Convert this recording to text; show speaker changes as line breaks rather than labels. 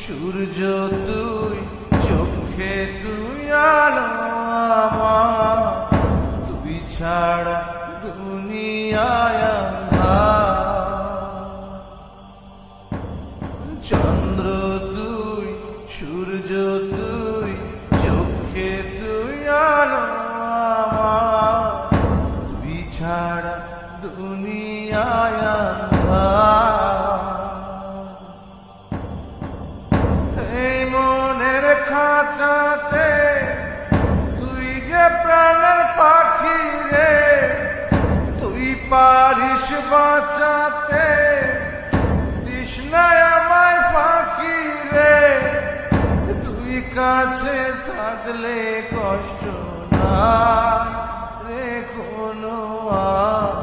সূর্য তুই, চোখে তুই আলো আমার, তুই ছাড়া দুনিয়ায় আঁধার। চন্দ্র তুই, সূর্য তুই, চোখে তুই আলো আমার, তুই ছাড়া দুনিয়ায় আঁধার। এই মনের খাঁচাতে তুই যে প্রাণের পাখি রে, তুই পারিস বাঁচাতে, তৃষ্ণায় আমায় ফাঁকি রে। তুই কাছে থাকলে কষ্ট না রে কোনো আর।